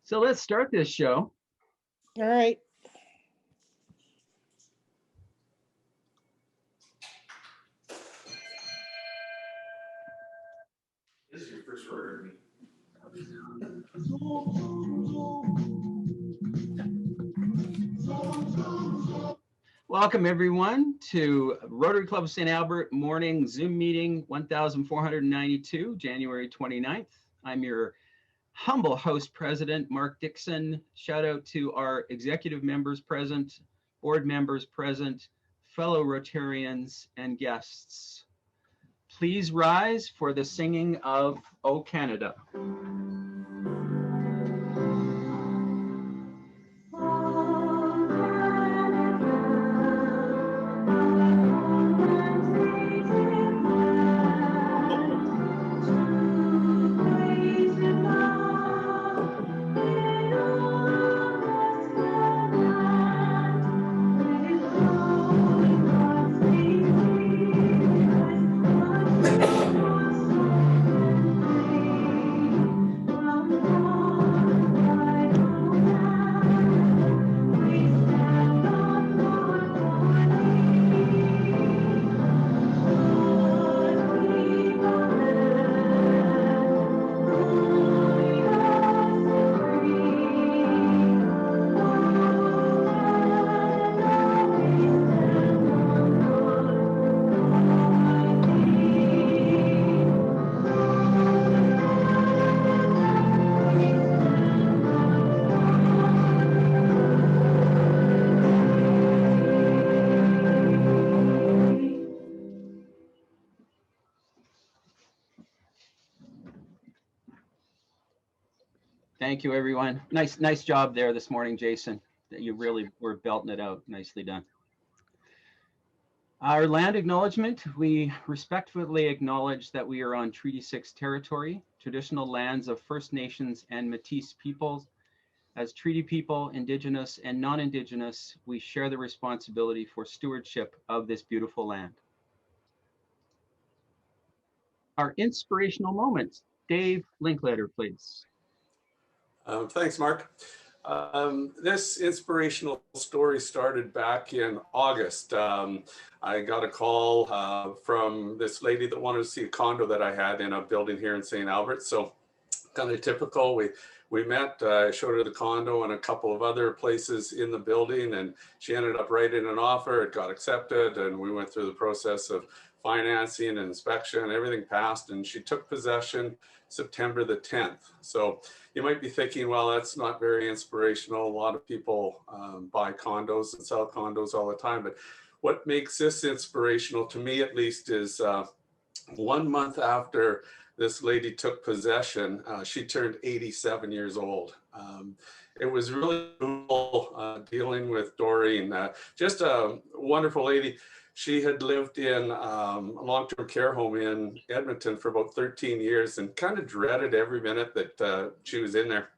So let's start this show. All right. This is your first Rotary meeting. Welcome everyone to Rotary Club of St. Albert morning Zoom meeting 1492, January 29th. I'm your humble host president, Mark Dixon. Shout out to our executive members present, board members present, fellow Rotarians and guests. Please rise for the singing of O Canada. Thank you, everyone. Nice job there this morning, Jason. You really were belting it out. Nicely done. Our land acknowledgement, we respectfully acknowledge that we are on Treaty 6 territory, traditional lands of First Nations and Métis peoples. As treaty people, Indigenous and non-Indigenous, we share the responsibility for stewardship of this beautiful land. Our inspirational moments. Dave Linklater, please. Thanks, Mark. This inspirational story started back in August. I got a call from this lady that wanted to see a condo that I had in a building here in St. Albert. So kind of typical. We met, I showed her the condo and a couple of other places in the building, and she ended up writing an offer. It got accepted, and we went through the process of financing and inspection. Everything passed, and she took possession September the 10th. So you might be thinking, well, that's not very inspirational. A lot of people buy condos and sell condos all the time. But what makes this inspirational, to me at least, is 1 month after this lady took possession, she turned 87 years old. It was really cool dealing with Doreen, just a wonderful lady. She had lived in a long-term care home in Edmonton for about 13 years and kind of dreaded every minute that she was in there.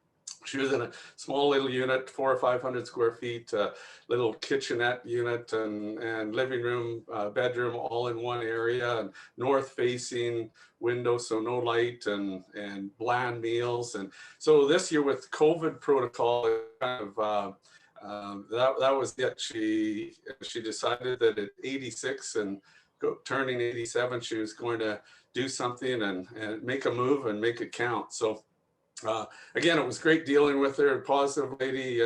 She was in a small little unit, 400 or 500 square feet, little kitchenette unit and living room, bedroom, all in one area, and north-facing window, so no light and bland meals. And so this year with COVID protocol, kind of that was it. She decided that at 86 and turning 87, she was going to do something and make a move and make it count. So again, it was great dealing with her, a positive lady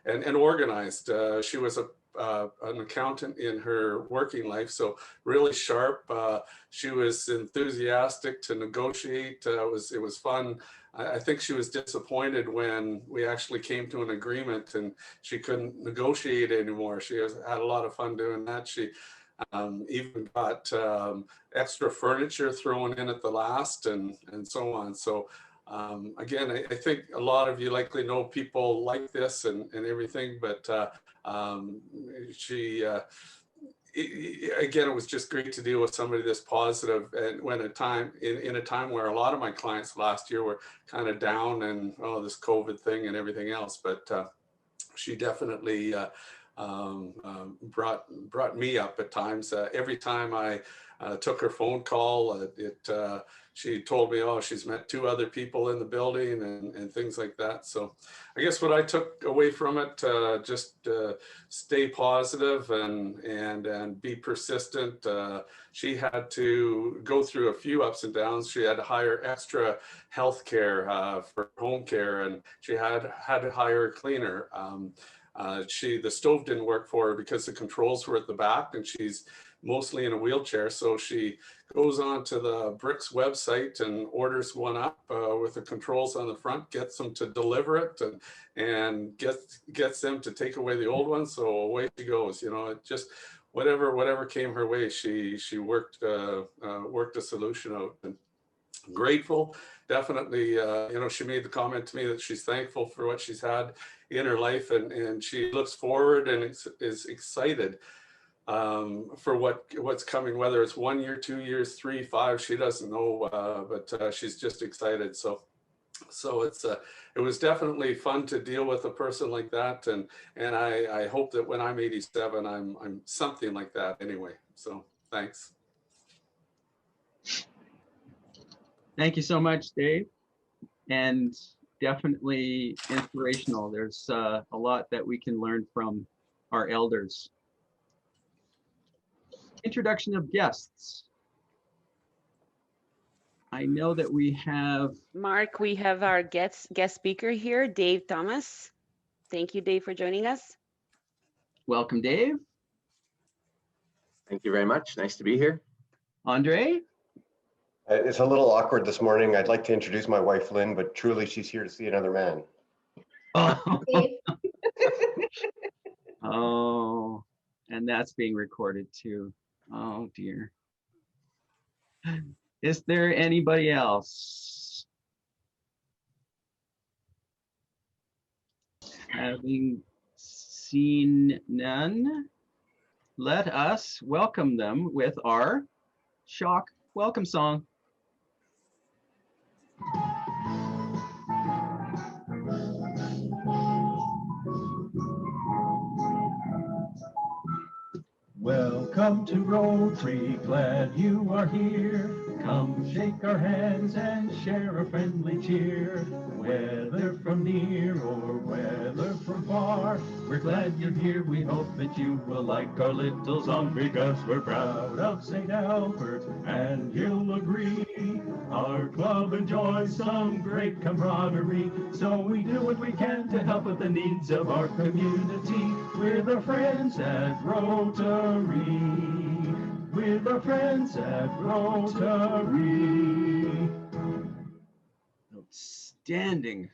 and organized. She was an accountant in her working life, so really sharp. She was enthusiastic to negotiate. It was fun. I think she was disappointed when we actually came to an agreement and she couldn't negotiate anymore. She had a lot of fun doing that. She even got extra furniture thrown in at the last and so on. So again, I think a lot of you likely know people like this and everything, but again, it was just great to deal with somebody this positive, and when in a time where a lot of my clients last year were kind of down and this COVID thing and everything else, but she definitely brought me up at times. Every time I took her phone call, she told me, oh, she's met 2 other people in the building and things like that. So I guess what I took away from it, just stay positive and be persistent. She had to go through a few ups and downs. She had to hire extra health care for home care, and she had to hire a cleaner. The stove didn't work for her because the controls were at the back, and she's mostly in a wheelchair. So she goes on to the Bricks website and orders one up with the controls on the front, gets them to deliver it, and gets them to take away the old one. So away she goes. You know, it just whatever came her way, she worked a solution out. And grateful, definitely. You know, she made the comment to me that she's thankful for what she's had in her life, and she looks forward and is excited for what's coming, whether it's 1 year, 2 years, 3, 5, she doesn't know, but she's just excited. So it was definitely fun to deal with a person like that, and I hope that when I'm 87, I'm something like that anyway. So thanks. Thank you so much, Dave. And definitely inspirational. There's a lot that we can learn from our elders. Introduction of guests. I know that we have... Mark, we have our guest speaker here, Dave Thomas. Thank you, Dave, for joining us. Welcome, Dave. Thank you very much. Nice to be here. Andre? It's a little awkward this morning. I'd like to introduce my wife, Lynn, but truly she's here to see another man. Oh, oh, and that's being recorded too. Oh, dear. Is there anybody else? Having seen none, let us welcome them with our shock welcome song. Welcome to Rotary, glad you are here. Come shake our hands and share a friendly cheer. Whether from near or whether from far, we're glad you're here. We hope that you will like our little song, because we're proud of St. Albert, and you'll agree. Our club enjoys some great camaraderie, so we do what we can to help with the needs of our community. With our friends at Rotary. With our friends at Rotary. Outstanding.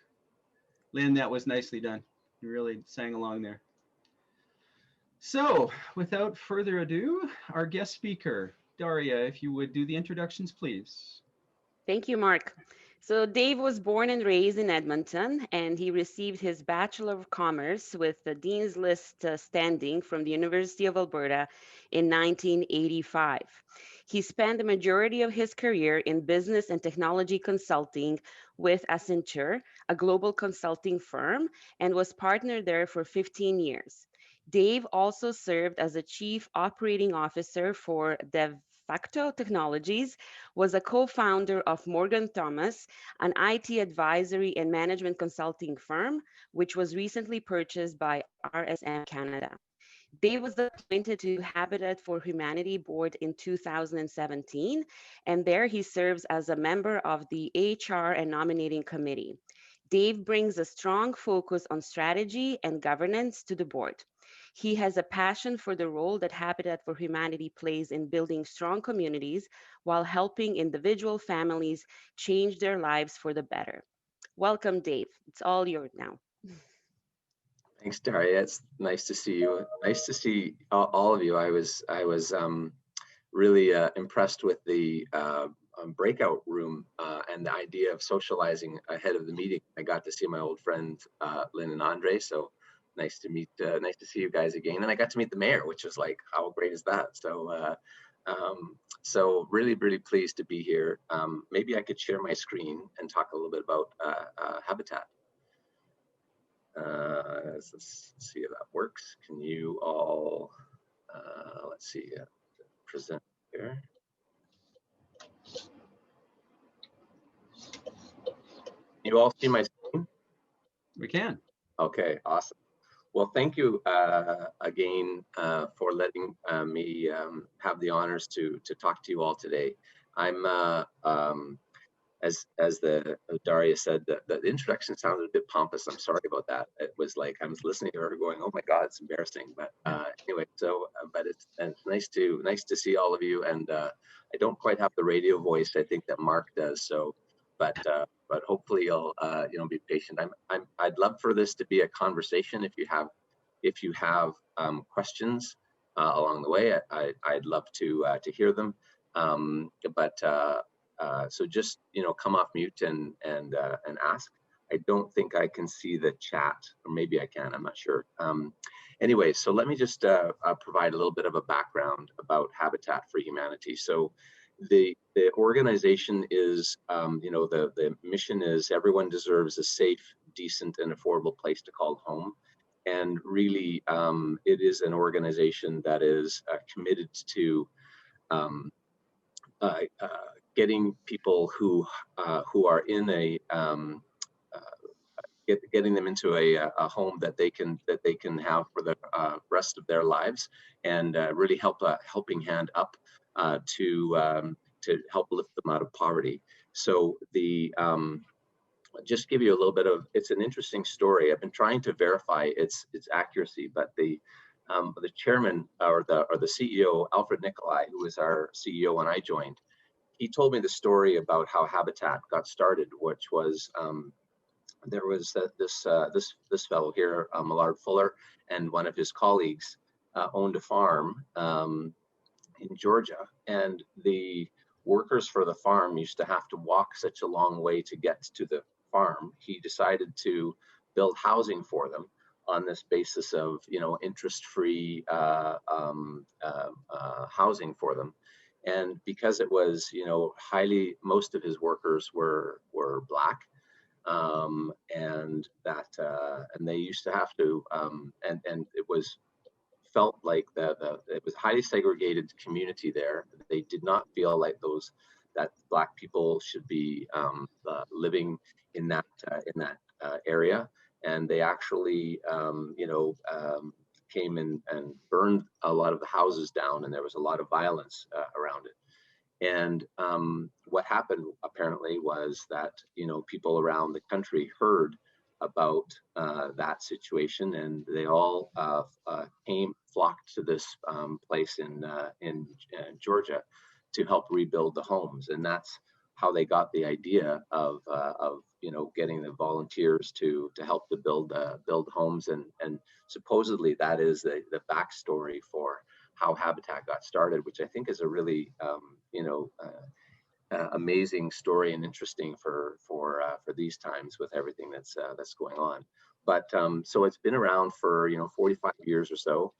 Lynn, that was nicely done. You really sang along there. So, without further ado, our guest speaker, Daria, if you would do the introductions, please. Thank you, Mark. So Dave was born and raised in Edmonton, and he received his Bachelor of Commerce with the Dean's List standing from the University of Alberta in 1985. He spent the majority of his career in business and technology consulting with Accenture, a global consulting firm, and was partner there for 15 years. Dave also served as a Chief Operating Officer for Facto Technologies, was a co-founder of Morgan Thomas, an IT advisory and management consulting firm, which was recently purchased by RSM Canada. Dave was appointed to Habitat for Humanity board in 2017, and there he serves as a member of the HR and nominating committee. Dave brings a strong focus on strategy and governance to the board. He has a passion for the role that Habitat for Humanity plays in building strong communities while helping individual families change their lives for the better. Welcome, Dave. It's all yours now. Thanks, Daria. It's nice to see you. Nice to see all of you. I was really impressed with the breakout room and the idea of socializing ahead of the meeting. I got to see my old friend Lynn and Andre, so nice to see you guys again. And I got to meet the mayor, which was like, how great is that? So so really pleased to be here. Maybe I could share my screen and talk a little bit about Habitat. let's see if that works. Can you all, let's see, present here. You all see my screen? We can. Okay, awesome. Well, thank you again for letting me have the honors to talk to you all today. I'm, as Daria said, the introduction sounded a bit pompous. I'm sorry about that. It was like I was listening to her going, "Oh my God, it's embarrassing." But anyway, so but it's nice to see all of you. And I don't quite have the radio voice I think that Mark does. So, but hopefully you'll be patient. I'd love for this to be a conversation. If you have questions along the way, I'd love to hear them. So just come off mute and ask. I don't think I can see the chat, or maybe I can. I'm not sure. Anyway, so let me just provide a little bit of a background about Habitat for Humanity. So the organization is, the mission is everyone deserves a safe, decent, and affordable place to call home. And really, it is an organization that is committed to getting people who are in getting them into a home that they can have for the rest of their lives, and really helping hand up to help lift them out of poverty. So just give you a little bit of, it's an interesting story. I've been trying to verify its accuracy, but the chairman or the CEO, Alfred Nicolai, who was our CEO when I joined, he told me the story about how Habitat got started, which was there was this fellow here, Millard Fuller, and one of his colleagues owned a farm in Georgia, and the workers for the farm used to have to walk such a long way to get to the farm. He decided to build housing for them on this basis of interest-free housing for them. And because it was most of his workers were Black, and they used to have to and it was felt like it was a highly segregated community there. They did not feel like that Black people should be living in that area, and they actually came in and burned a lot of the houses down, and there was a lot of violence around it. And what happened apparently was that people around the country heard about that situation, and they all flocked to this place in Georgia to help rebuild the homes. And that's how they got the idea of getting the volunteers to help to build homes. And supposedly that is the backstory for how Habitat got started, which I think is a really amazing story and interesting for these times with everything that's going on. But so it's been around for 45 years or so.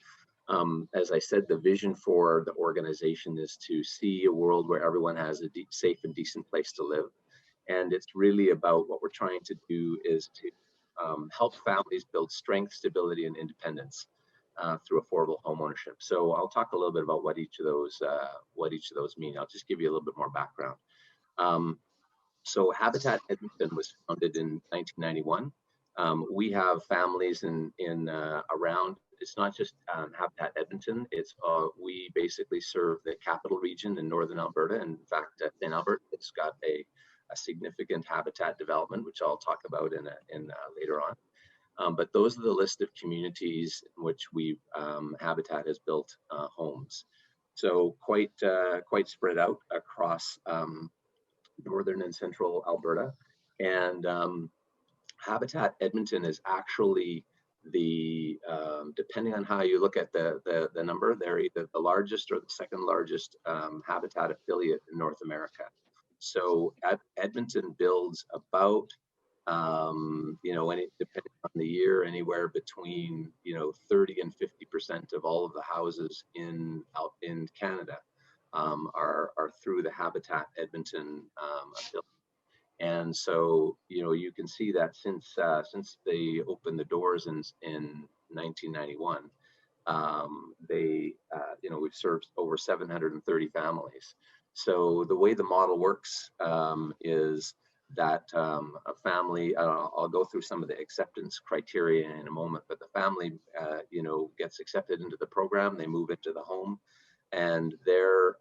As I said, the vision for the organization is to see a world where everyone has a safe and decent place to live. And it's really about what we're trying to do is to help families build strength, stability, and independence through affordable home ownership. So I'll talk a little bit about what each of those mean. I'll just give you a little bit more background. So Habitat Edmonton was founded in 1991. We have families in around. It's not just Habitat Edmonton. It's we basically serve the capital region in northern Alberta. In fact, in Alberta, it's got a significant habitat development, which I'll talk about in later on. But those are the list of communities in which Habitat has built homes. So quite spread out across northern and central Alberta. And Habitat Edmonton is actually depending on how you look at the number, they're either the largest or the second largest Habitat affiliate in North America. So Edmonton builds about depending on the year, anywhere between 30 and 50% of all of the houses out in Canada are through the Habitat Edmonton affiliate. And so, you can see that since they opened the doors in 1991, we've served over 730 families. So the way the model works is that a family, I'll go through some of the acceptance criteria in a moment, but the family, gets accepted into the program, they move into the home, and their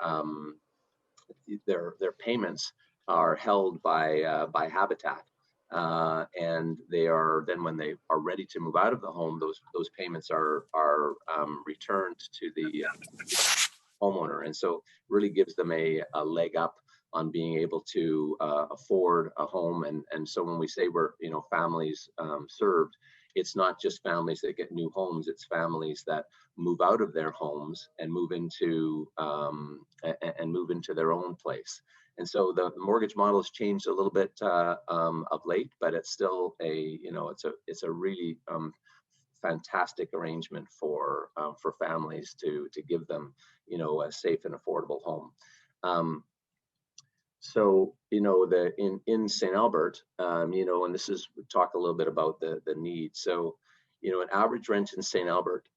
payments are held by Habitat. And they are then, when they are ready to move out of the home, those payments are returned to the homeowner, and so really gives them a leg up on being able to afford a home. And so when we say we're families served, it's not just families that get new homes, it's families that move out of their homes and move into their own place. And so the mortgage model has changed a little bit of late, but it's still it's a really fantastic arrangement for families to give them a safe and affordable home. So in St. Albert, and this is, we talk a little bit about the need. So an average rent in St. Albert,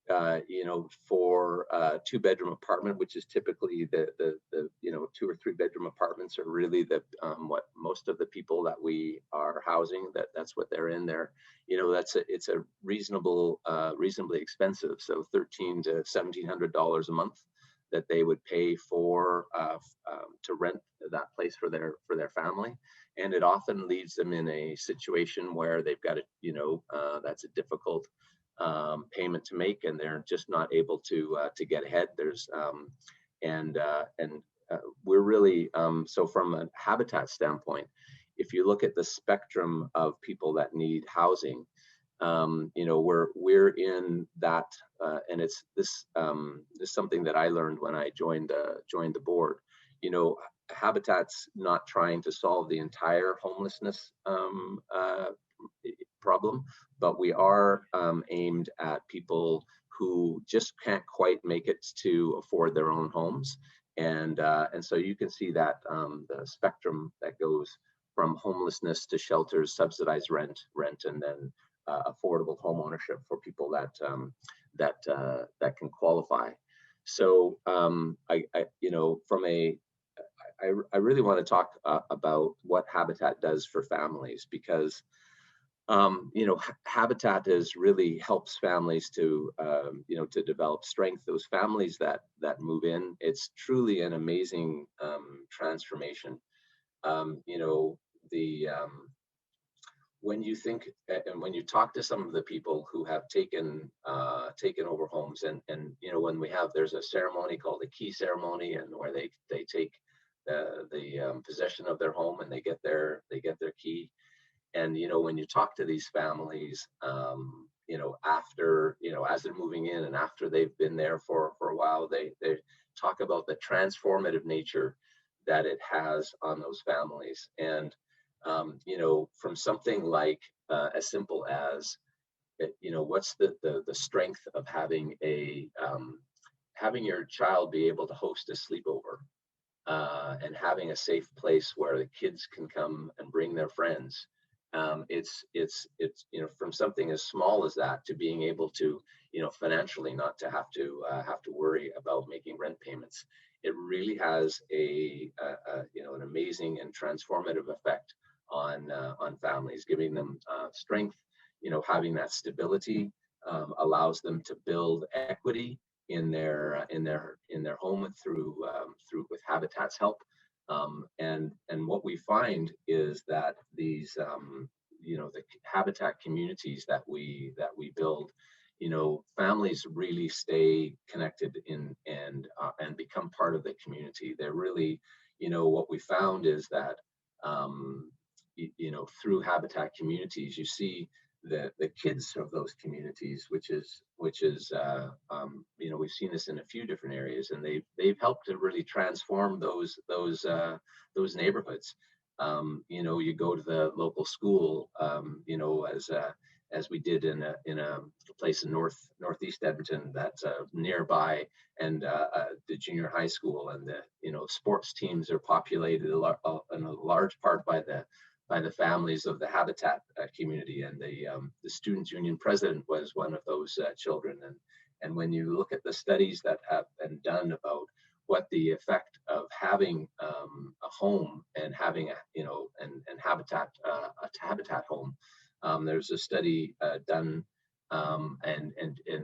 for a 2-bedroom apartment, which is typically the 2 or 3 bedroom apartments are really what most of the people that we are housing, that's what they're in there. It's a reasonably expensive. So $1,300 to $1,700 a month that they would pay for to rent that place for their family. And it often leaves them in a situation where they've got that's a difficult payment to make, and they're just not able to get ahead. We're really, so from a Habitat standpoint, if you look at the spectrum of people that need housing, we're in that, and it's this is something that I learned when I joined the board. Habitat's not trying to solve the entire homelessness problem, but we are aimed at people who just can't quite make it to afford their own homes, and so you can see that the spectrum that goes from homelessness to shelters, subsidized rent, and then affordable home ownership for people that can qualify. So I really want to talk about what Habitat does for families, because Habitat really helps families to to develop strength. Those families that move in, it's truly an amazing transformation. When you think and when you talk to some of the people who have taken over homes, and when there's a ceremony called the key ceremony, and where they take the possession of their home and they get their key. And when you talk to these families, after as they're moving in and after they've been there for a while, they talk about the transformative nature that it has on those families. And from something like as simple as what's the strength of having having your child be able to host a sleepover, and having a safe place where the kids can come and bring their friends. It's from something as small as that to being able to financially not to have to worry about making rent payments. It really has an amazing and transformative effect on families, giving them strength. Having that stability allows them to build equity in their home through with Habitat's help. And what we find is that these the Habitat communities that we build, families really stay connected and become part of the community. They're really, what we found is that through Habitat communities, you see the kids of those communities, which is we've seen this in a few different areas, and they've helped to really transform those neighborhoods. You go to the local school, as we did in a place in northeast Edmonton that's nearby, and the junior high school, and the sports teams are populated in a large part by the families of the Habitat community, and the Students' Union president was one of those children. And when you look at the studies that have been done about what the effect of having a home and having and Habitat a Habitat home, there's a study done and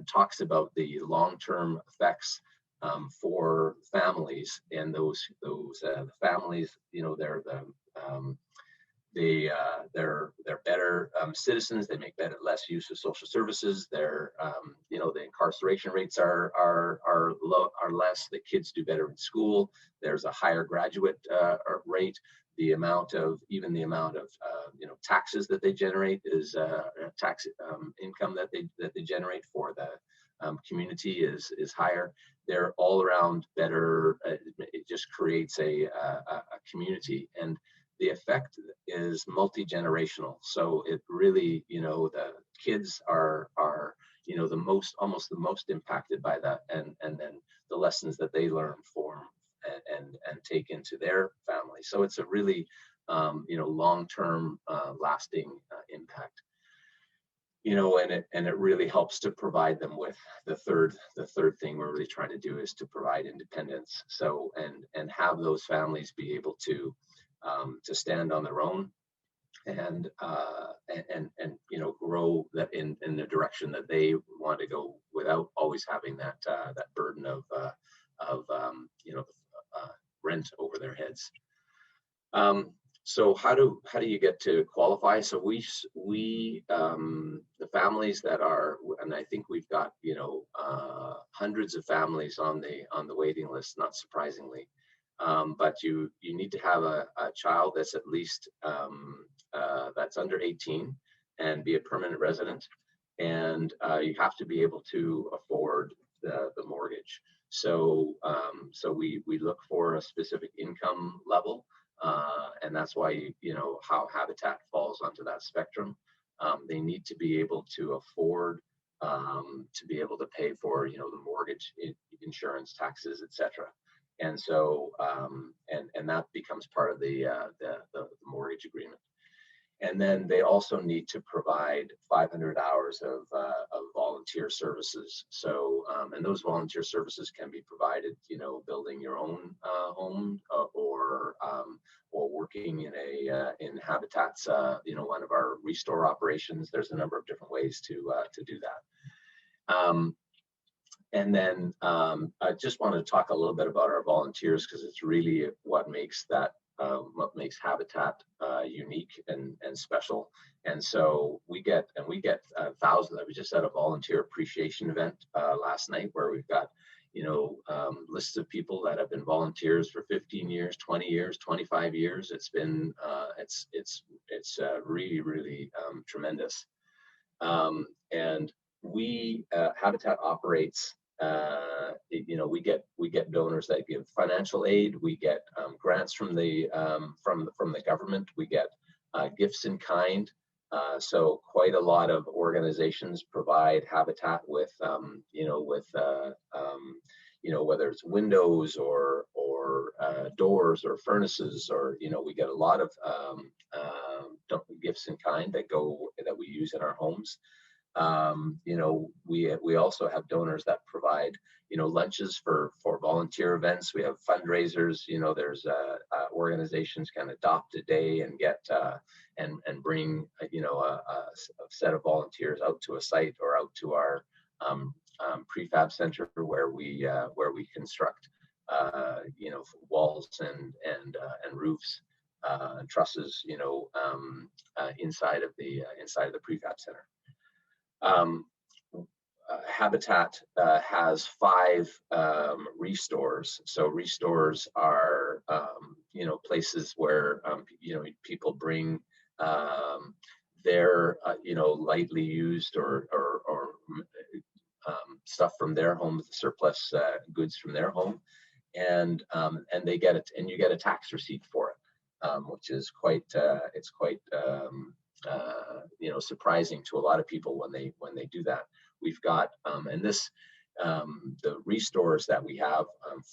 talks about the long-term effects for families, and those families, they're better citizens. They make less use of social services. The incarceration rates are less. The kids do better in school. There's a higher graduate rate. The amount of taxes that they generate is tax income that they generate for the community is higher. They're all around better. It just creates a community, and the effect is multi-generational. So it really, the kids are almost the most impacted by that, and then the lessons that they learn form and take into their family. So it's a really long-term lasting impact. And it really helps to provide them with the third thing we're really trying to do is to provide independence. So and have those families be able to stand on their own and grow that in the direction that they want to go without always having that burden of rent over their heads. So how do you get to qualify? So we the families that are, and I think we've got hundreds of families on the waiting list, not surprisingly. But you need to have a child that's at least that's under 18 and be a permanent resident, and you have to be able to afford the mortgage. So we look for a specific income level, and that's why how Habitat falls onto that spectrum. They need to be able to afford to be able to pay for the mortgage, insurance, taxes, etc. And so, and that becomes part of the mortgage agreement. And then they also need to provide 500 hours of volunteer services. So, and those volunteer services can be provided, building your own home or working in Habitat's, one of our restore operations. There's a number of different ways to do that. And then I just want to talk a little bit about our volunteers, because it's really what makes Habitat unique and special. And so we get thousands. We just had a volunteer appreciation event last night where we've got lists of people that have been volunteers for 15 years, 20 years, 25 years. It's been it's really tremendous. And we Habitat operates. We get donors that give financial aid. We get grants from the government. We get gifts in kind. So quite a lot of organizations provide Habitat with whether it's windows or doors or furnaces, or we get a lot of gifts in kind that we use in our homes. We also have donors that provide lunches for volunteer events. We have fundraisers. There's organizations can adopt a day and get and bring a set of volunteers out to a site or out to our prefab center where we construct walls and roofs and trusses inside of the prefab center. Habitat has 5 restores. So restores are places where people bring their lightly used or stuff from their home, surplus goods from their home, and they get it, and you get a tax receipt for it, which is quite surprising to a lot of people when they do that. We've got and this the restores that we have,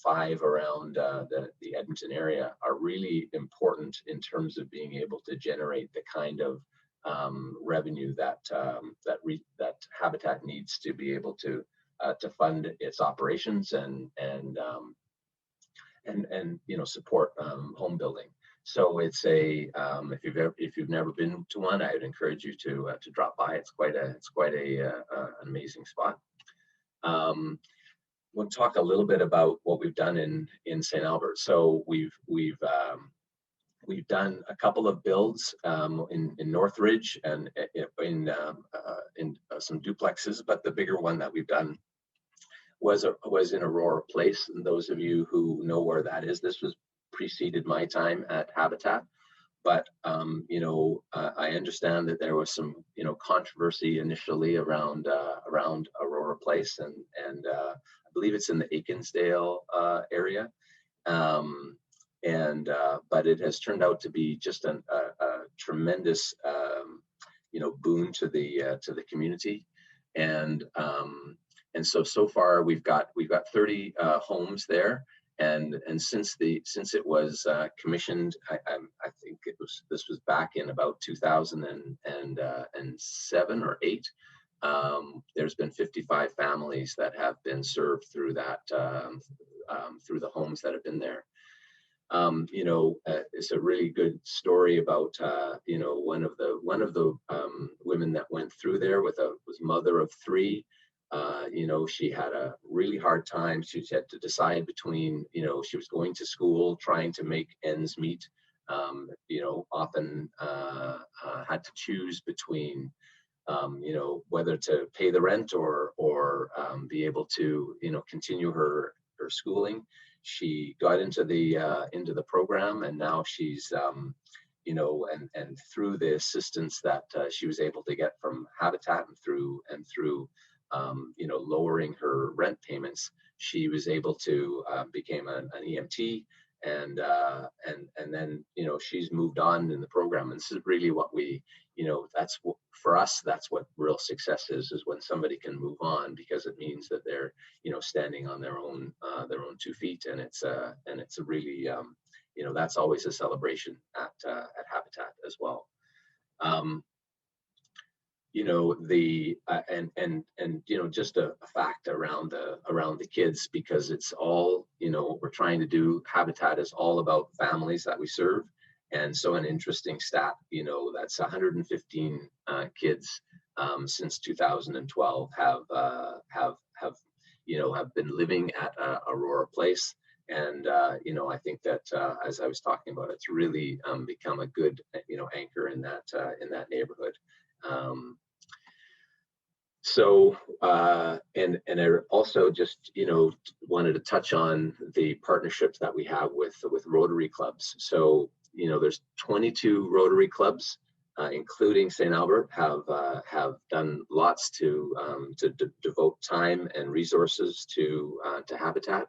5 around the Edmonton area, are really important in terms of being able to generate the kind of revenue that that Habitat needs to be able to fund its operations and support home building. So it's a if you've never been to one, I would encourage you to drop by. It's quite an amazing spot. We'll talk a little bit about what we've done in St. Albert. So we've done a couple of builds in Northridge and in some duplexes, but the bigger one that we've done was in Aurora Place. And those of you who know where that is, this was preceded my time at Habitat. But I understand that there was some controversy initially around Aurora Place, and I believe it's in the Ainsdale area. But it has turned out to be just a tremendous boon to the community, and so far we've got 30 homes there, and since it was commissioned, I think this was back in about 2007 or 8. There's been 55 families that have been served through that through the homes that have been there. It's a really good story about one of the women that went through there was mother of 3. She had a really hard time. She had to decide between, she was going to school, trying to make ends meet, often had to choose between, whether to pay the rent or be able to, continue her schooling. She got into the program, and now she's, and through the assistance that she was able to get from Habitat and through lowering her rent payments, she was able to become an EMT, and then she's moved on in the program. And this is really what we, that's what, for us, that's what real success is when somebody can move on, because it means that they're standing on their own 2 feet, and it's a really that's always a celebration at Habitat as well. Just a fact around the kids, because it's all, what we're trying to do. Habitat is all about families that we serve. And so an interesting stat, that's 115 kids since 2012 have been living at Aurora Place. And, I think that as I was talking about, it's really become a good, anchor in that neighborhood. And I also just, wanted to touch on the partnerships that we have with Rotary clubs. So, there's 22 Rotary clubs, including St. Albert, have done lots to devote time and resources to Habitat.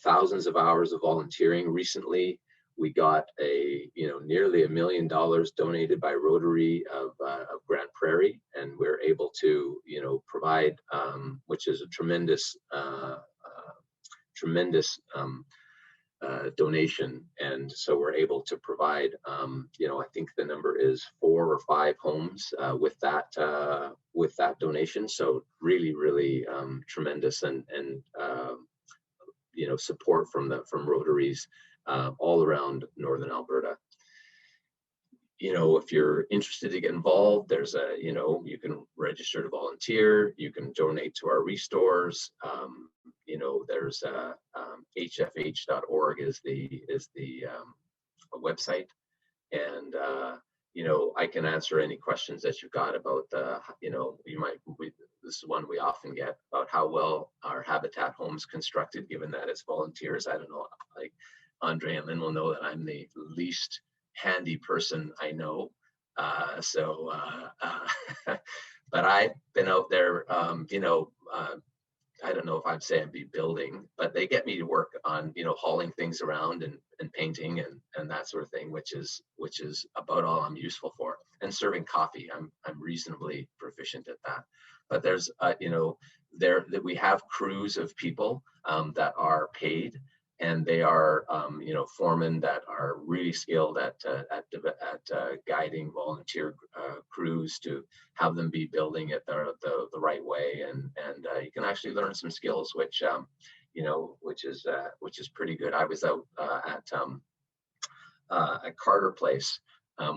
Thousands of hours of volunteering. Recently, we got nearly $1 million donated by Rotary of Grand Prairie, and we're able to provide, which is a tremendous donation. And so we're able to provide, I think the number is 4 or 5 homes with that donation. So really tremendous and support from Rotaries all around Northern Alberta. If you're interested to get involved, there's you can register to volunteer, you can donate to our restores. There's hfh.org is the website, and I can answer any questions that you've got about this is one we often get about how well our Habitat homes constructed, given that it's volunteers. I don't know, like Andre and Lynn will know that I'm the least handy person I know. But I've been out there, I don't know if I'd say I'd be building, but they get me to work on, hauling things around and painting and that sort of thing, which is about all I'm useful for. and serving coffee. I'm reasonably proficient at that. But there's that we have crews of people that are paid, and they are foremen that are really skilled at guiding volunteer crews to have them be building it the right way, and you can actually learn some skills which which is pretty good. I was out at Carter Place,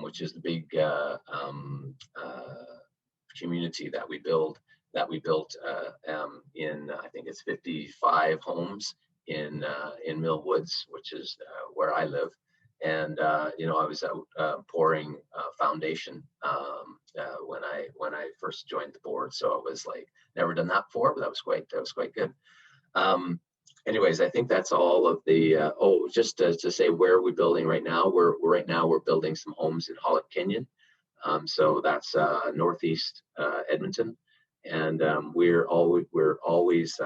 which is the big community that we built in, I think it's 55 homes in Mill Woods, which is where I live. And I was out pouring foundation when I first joined the board. So it was like, never done that before, but that was quite good. Anyways, I think that's all of the, just to say, where are we building right now? We're building some homes in Hollick Canyon. So that's northeast Edmonton. And we're always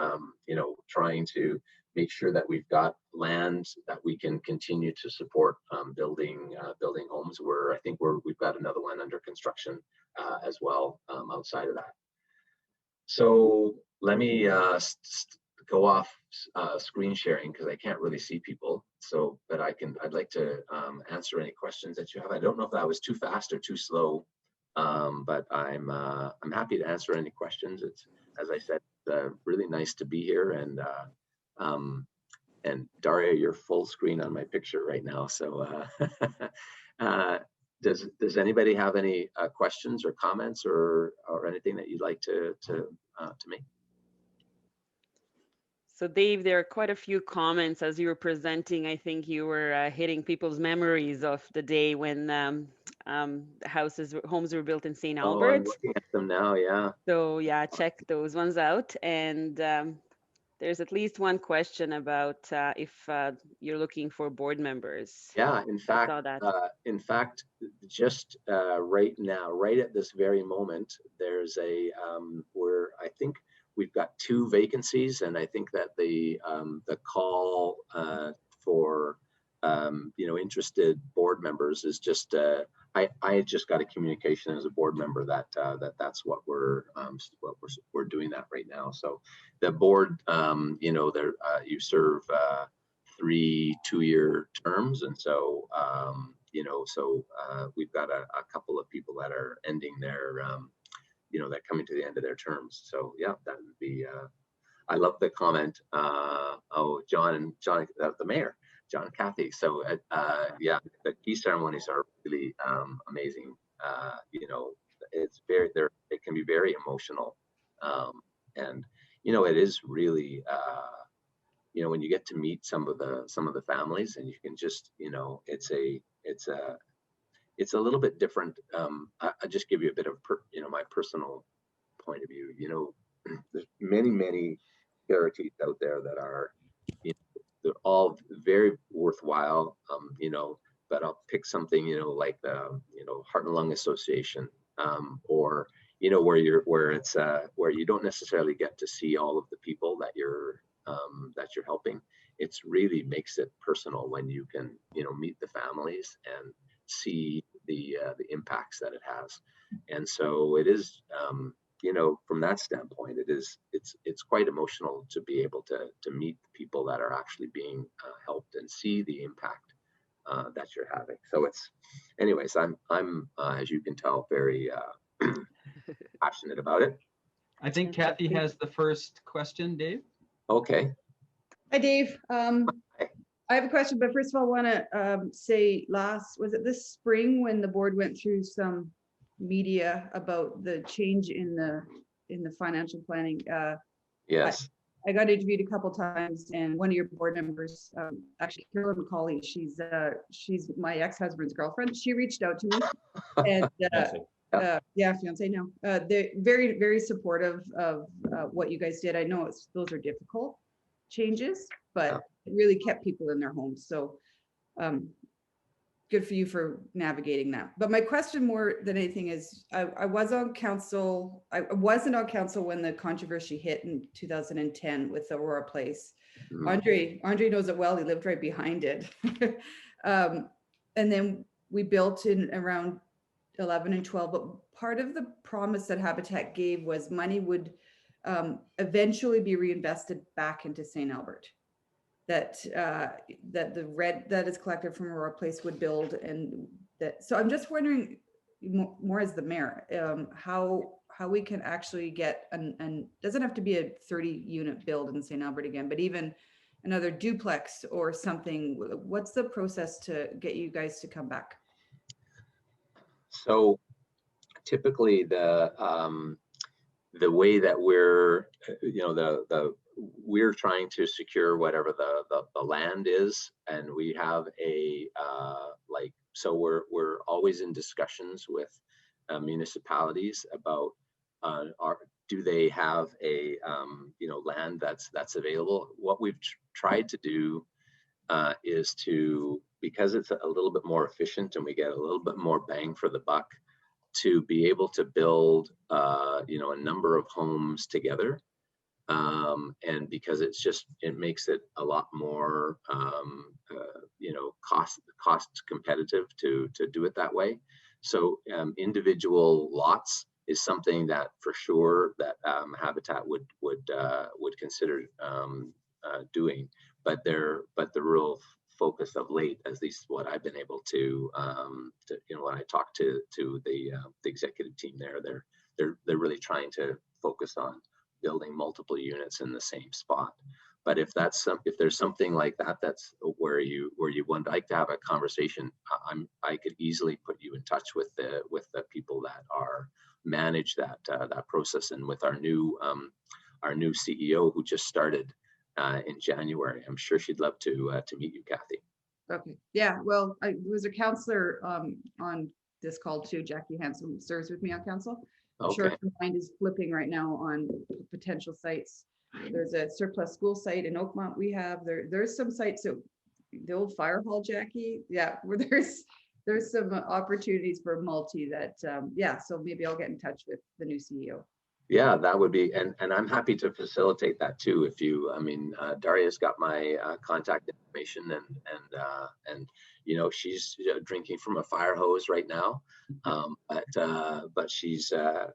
trying to make sure that we've got land that we can continue to support building homes. I think we've got another one under construction as well outside of that. So let me go off screen sharing because I can't really see people. So, but I'd like to answer any questions that you have. I don't know if that was too fast or too slow, but I'm happy to answer any questions. It's, as I said, really nice to be here, and Daria, you're full screen on my picture right now. So does anybody have any questions or comments or anything that you'd like to make? So Dave, there are quite a few comments as you were presenting. I think you were hitting people's memories of the day when homes were built in St. Albert. I'm looking at them now, yeah. So yeah, check those ones out. And there's at least one question about if you're looking for board members. Yeah, in fact, just right now, right at this very moment, there's I think we've got 2 vacancies, and I think that the call for interested board members is just I just got a communication as a board member that that's what we're doing that right now. So the board, you serve 3 2-year terms, and so we've got a couple of people that are ending their that coming to the end of their terms. So yeah, that would be I love the comment. John, the mayor, John and Kathy. So yeah, the key ceremonies are really amazing. It can be very emotional, and it is really when you get to meet some of the families, and you can just it's a little bit different. I'll just give you a bit of my personal point of view. There's many charities out there that are they're all very worthwhile, but I'll pick something like the Heart and Lung Association, or where you don't necessarily get to see all of the people that you're helping. It's really makes it personal when you can meet the families and see the impacts that it has. And so it is from that standpoint, it's quite emotional to be able to meet people that are actually being helped and see the impact that you're having. So anyways, I'm as you can tell, very passionate about it. I think Kathy has the first question, Dave. Okay. Hi, Dave. I have a question, but first of all, I want to say was it this spring when the board went through some media about the change in the financial planning? Yes. I got interviewed a couple times, and one of your board members, actually Carolyn McCauley, she's my ex-husband's girlfriend. She reached out to me, and fiance now. They're very, very supportive of what you guys did. I know those are difficult changes, but it really kept people in their homes. So good for you for navigating that. But my question more than anything is, I was on council. I wasn't on council when the controversy hit in 2010 with Aurora Place. Mm-hmm. Andre knows it well. He lived right behind it. And then we built in around 11 and 12, but part of the promise that Habitat gave was money would eventually be reinvested back into St. Albert. That that the rent that is collected from Aurora Place would build, and that. So I'm just wondering, more as the mayor, how we can actually get and doesn't have to be a 30-unit build in St. Albert again, but even another duplex or something. What's the process to get you guys to come back? So typically the way that we're, we're trying to secure whatever the land is, and we have a so we're always in discussions with municipalities about do they have a land that's available. What we've tried to do is to, because it's a little bit more efficient and we get a little bit more bang for the buck, to be able to build a number of homes together, and because it makes it a lot more cost competitive to do it that way. So individual lots is something that for sure that Habitat would consider doing, but the real focus of late, at least what I've been able to when I talk to the executive team there, they're really trying to focus on building multiple units in the same spot. But if there's something like that, that's where you would like to have a conversation, I could easily put you in touch with the people that manage that process, and with our new CEO who just started in January. I'm sure she'd love to meet you, Kathy. Okay. Yeah. Well, I was a counselor on this call too. Jackie Hanson serves with me on council. I'm sure her mind is flipping right now on potential sites. There's a surplus school site in Oakmont. There's some sites that the old fire hall, Jackie. Yeah, where there's some opportunities for multi that so maybe I'll get in touch with the new CEO. Yeah, that would be, and I'm happy to facilitate that too. If you, Daria's got my contact information, and she's drinking from a fire hose right now, but she's, I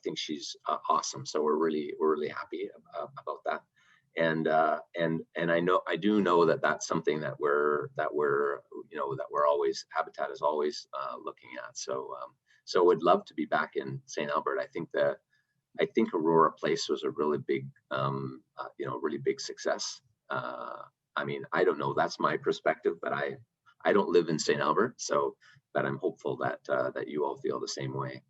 think she's awesome. So we're really happy about that, and I do know that that's something that we're always, Habitat is always looking at. So would love to be back in St. Albert. I think Aurora Place was a really big, really big success. I don't know, that's my perspective, but I don't live in St. Albert, but I'm hopeful that you all feel the same way.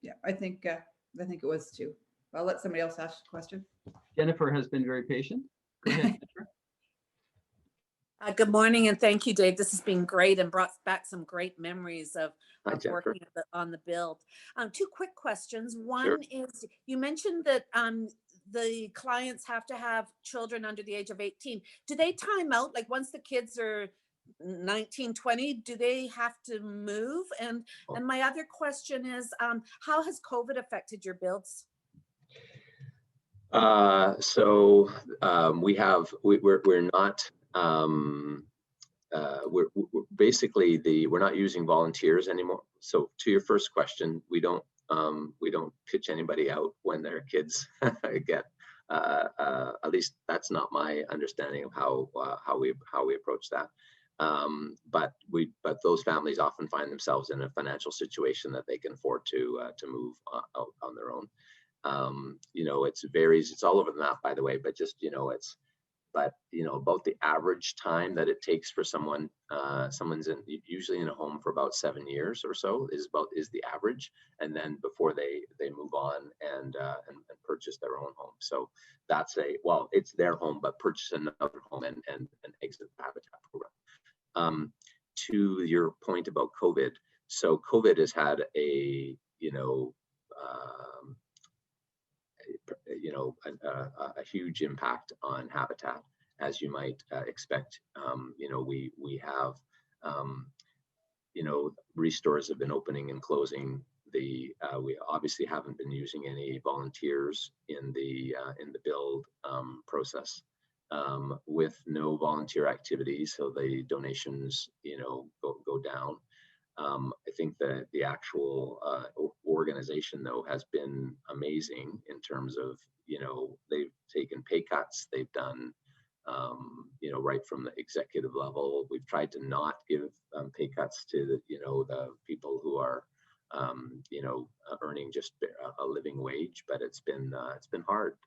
Yeah, I think it was too. I'll let somebody else ask a question. Jennifer has been very patient. Go ahead, Jennifer. Good morning, and thank you, Dave. This has been great and brought back some great memories of working on the build. Two quick questions. One is, you mentioned that the clients have to have children under the age of 18. Do they time out? Like once the kids are 19, 20, do they have to move? And my other question is, how has COVID affected your builds? We're not. We're basically we're not using volunteers anymore. So to your first question, we don't pitch anybody out when their kids get. At least that's not my understanding of how we approach that. But those families often find themselves in a financial situation that they can afford to move out on their own. It varies. It's all over the map, by the way. But just about the average time that it takes for someone's usually in a home for about 7 years or so is the average, and then before they move on and purchase their own home. So that's it's their home, but purchase another home and exit the Habitat program. To your point about COVID, so COVID has had a huge impact on Habitat, as you might expect. We have restores have been opening and closing. We obviously haven't been using any volunteers in the build process, with no volunteer activity, so the donations go down. I think that the actual organization, though, has been amazing in terms of, you know, they've taken pay cuts, they've done, you know, right from the executive level. We've tried to not give pay cuts to the, you know, the people who are, you know, earning just a living wage, but it's been hard.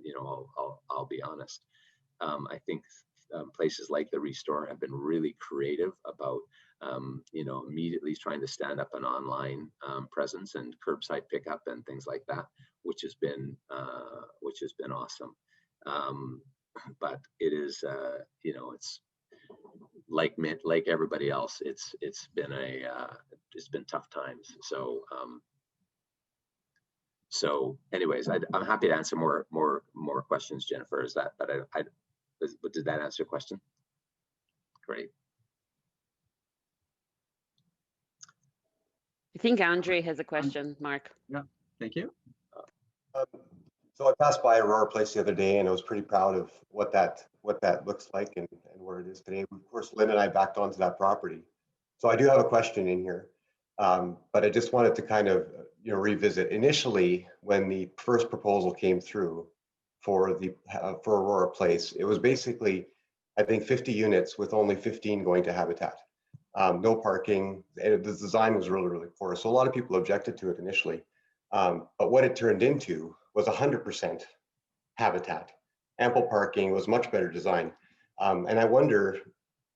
You know, I'll be honest. I think places like the Restore have been really creative about, you know, immediately trying to stand up an online presence and curbside pickup and things like that, which has been awesome. But it is, you know, it's like everybody else. It's been tough times. So so anyways, I'm happy to answer more questions, Jennifer. Is that, but but did that answer your question? Great. I think Andre has a question, Mark. Yeah, thank you. So I passed by Aurora Place the other day, and I was pretty proud of what that looks like and where it is today. Of course, Lynn and I backed onto that property. So I do have a question in here, but I just wanted to kind of, you know, revisit. Initially, when the first proposal came through for Aurora Place, it was basically, I think, 50 units with only 15 going to Habitat. No parking. The design was really, really poor. So a lot of people objected to it initially. But what it turned into was 100% Habitat. Ample parking, was much better design. And I wonder,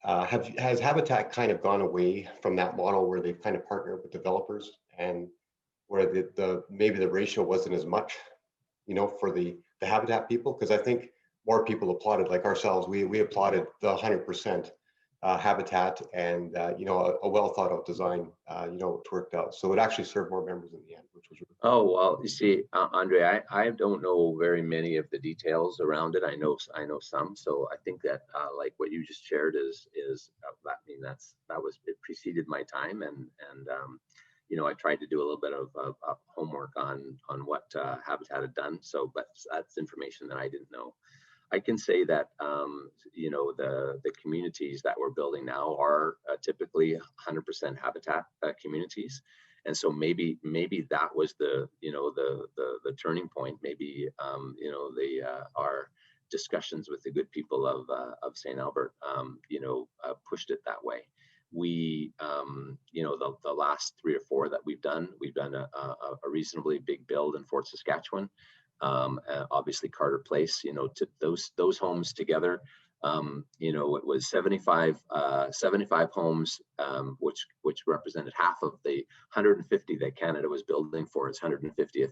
has Habitat kind of gone away from that model where they've kind of partnered with developers, and where maybe the ratio wasn't as much, you know, for the Habitat people? Because I think more people applauded, like ourselves, we applauded the 100% Habitat, and you know, a well thought out design, you know, it worked out. So it actually served more members in the end, which was really cool. Oh, well, you see, Andre, I don't know very many of the details around it. I know some. So I think that like what you just shared is I mean, it preceded my time, and you know, I tried to do a little bit of homework on what Habitat had done. So, but that's information that I didn't know. I can say that, you know, the communities that we're building now are typically 100% Habitat communities. And so maybe that was the, you know, the turning point. Maybe, you know, our discussions with the good people of St. Albert, you know, pushed it that way. We, you know, the last 3 or 4 that we've done a reasonably big build in Fort Saskatchewan. Obviously Carter Place, you know, to those homes together, you know, it was 75 homes, which represented half of the 150 that Canada was building for its 150th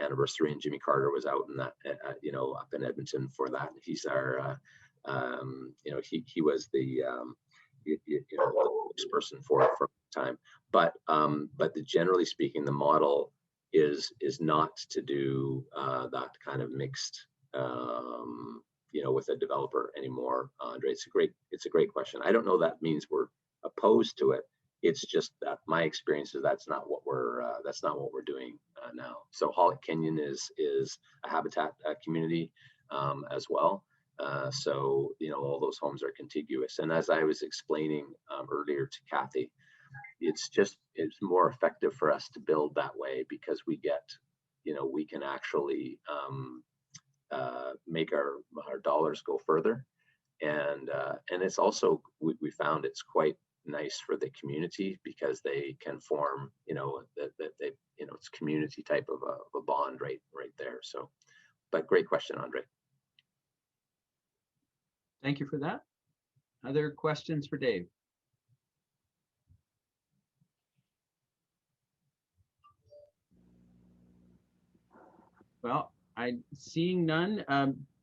anniversary, and Jimmy Carter was out in that, you know, up in Edmonton for that. He's our, you know, he was the, you know, the person for a time, but generally speaking, the model is not to do that kind of mixed, you know, with a developer anymore, Andre. It's a great question. I don't know that means we're opposed to it. It's just that my experience is that's not what we're doing now. So Hollick Canyon is a Habitat community as well. So, you know, all those homes are contiguous. And as I was explaining earlier to Kathy, it's more effective for us to build that way, because we get, you know, we can actually make our dollars go further, and it's also, we found it's quite nice for the community, because they can form, you know, that they, you know, it's community type of a bond right there. So, but great question, Andre. Thank you for that. Other questions for Dave? Well, I'm seeing none.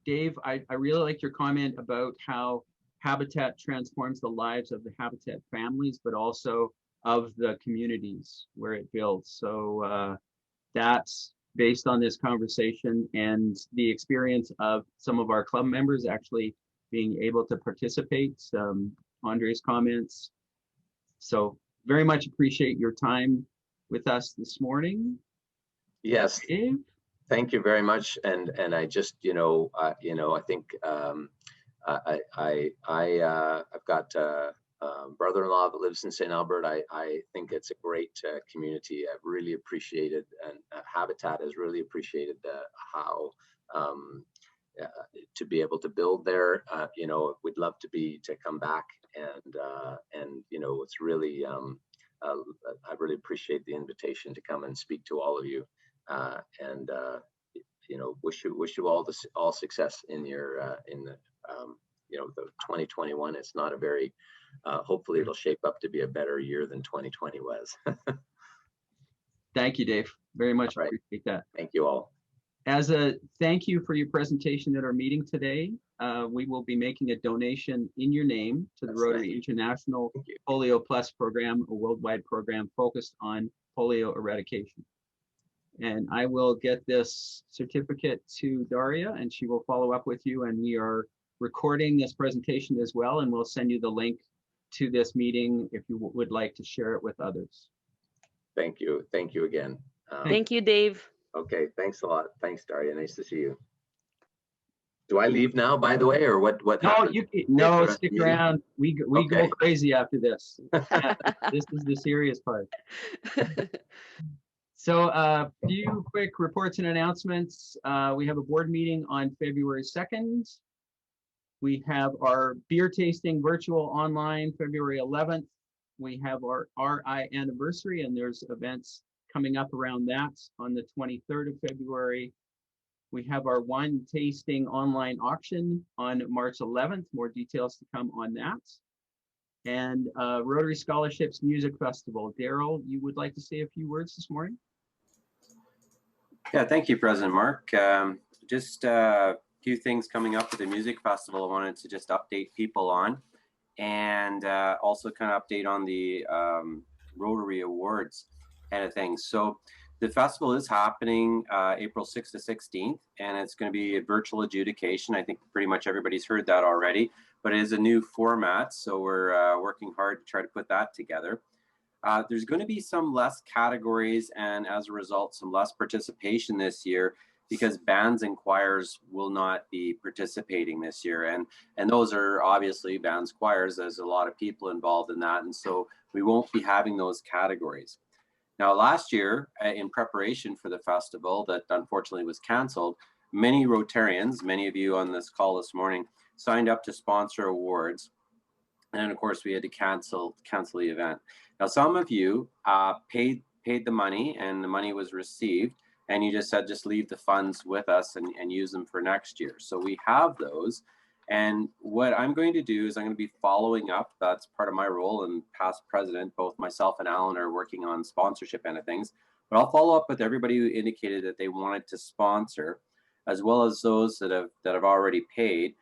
Dave, I really like your comment about how Habitat transforms the lives of the Habitat families, but also of the communities where it builds. So that's based on this conversation and the experience of some of our club members actually being able to participate, Andre's comments. So very much appreciate your time with us this morning. Yes. Dave? Thank you very much, and I just, you know, I think I've got brother-in-law that lives in St. Albert. I think it's a great community. I've really appreciated, and Habitat has really appreciated how to be able to build there. You know, we'd love to come back, and you know, it's really I really appreciate the invitation to come and speak to all of you, and you know, wish you all success in your you know, the 2021. It's not a very hopefully it'll shape up to be a better year than 2020 was. Thank you, Dave. Very much Right. appreciate that. Thank you all. As a thank you for your presentation at our meeting today, we will be making a donation in your name to the That's Rotary nice. International Thank you. Polio Plus program, a worldwide program focused on polio eradication. And I will get this certificate to Daria, and she will follow up with you. And we are recording this presentation as well, and we'll send you the link to this meeting if you would like to share it with others. Thank you. Thank you again. Thank you, Dave. Okay, thanks a lot. Thanks, Daria. Nice to see you. Do I leave now, by the way, or what? No, happens? no, stick around. We go Okay. crazy after this. This is the serious part. So a few quick reports and announcements. We have a board meeting on February 2nd. We have our beer tasting virtual online February 11th. We have our RI anniversary, and there's events coming up around that on the 23rd of February. We have our wine tasting online auction on March 11th. More details to come on that. And Rotary Scholarships Music Festival. Daryl, you would like to say a few words this morning? Yeah, thank you, President Mark. Just a few things coming up with the music festival I wanted to just update people on, and also kind of update on the Rotary Awards kind of things. So the festival is happening April 6th to 16th, and it's going to be a virtual adjudication. I think pretty much everybody's heard that already, but it is a new format, so we're working hard to try to put that together. There's going to be some less categories, and as a result, some less participation this year, because bands and choirs will not be participating this year. And those are obviously bands, choirs. There's a lot of people involved in that, and so we won't be having those categories. Now, last year, in preparation for the festival that unfortunately was canceled, many Rotarians, many of you on this call this morning, signed up to sponsor awards. And of course, we had to cancel the event. Now, some of you paid the money, and the money was received, and you just said, just leave the funds with us and use them for next year. So we have those. And what I'm going to do is I'm going to be following up. That's part of my role, and past president, both myself and Alan are working on sponsorship and things. But I'll follow up with everybody who indicated that they wanted to sponsor, as well as those that have already paid,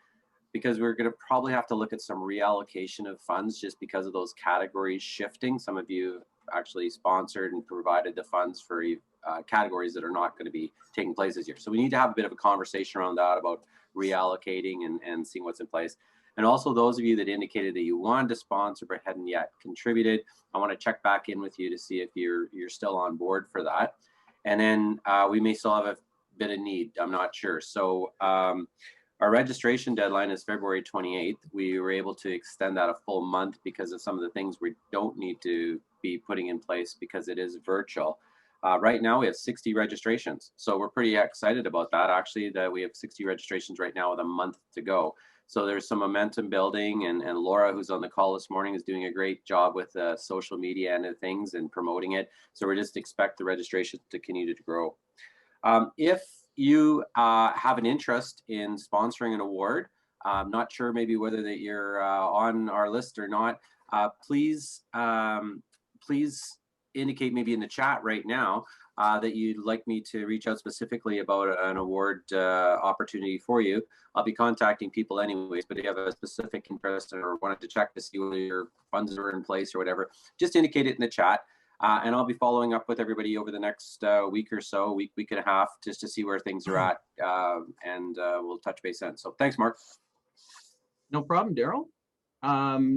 because we're going to probably have to look at some reallocation of funds just because of those categories shifting. Some of you actually sponsored and provided the funds for categories that are not going to be taking place this year. So we need to have a bit of a conversation around that about reallocating and seeing what's in place. And also those of you that indicated that you wanted to sponsor but hadn't yet contributed, I want to check back in with you to see if you're still on board for that. And then we may still have a bit of need. I'm not sure. So our registration deadline is February 28th. We were able to extend that a full month because of some of the things we don't need to be putting in place because it is virtual. Right now we have 60 registrations. So we're pretty excited about that. Actually, that we have 60 registrations right now with a month to go. So there's some momentum building, and Laura, who's on the call this morning, is doing a great job with social media and things and promoting it. So we just expect the registration to continue to grow. If you have an interest in sponsoring an award, I'm not sure maybe whether that you're on our list or not, please indicate maybe in the chat right now that you'd like me to reach out specifically about an award opportunity for you. I'll be contacting people anyways, but if you have a specific interest or wanted to check to see whether your funds are in place or whatever, just indicate it in the chat. And I'll be following up with everybody over the next week or so, week and a half, just to see where things are at, and we'll touch base then. So thanks, Mark. No problem, Daryl.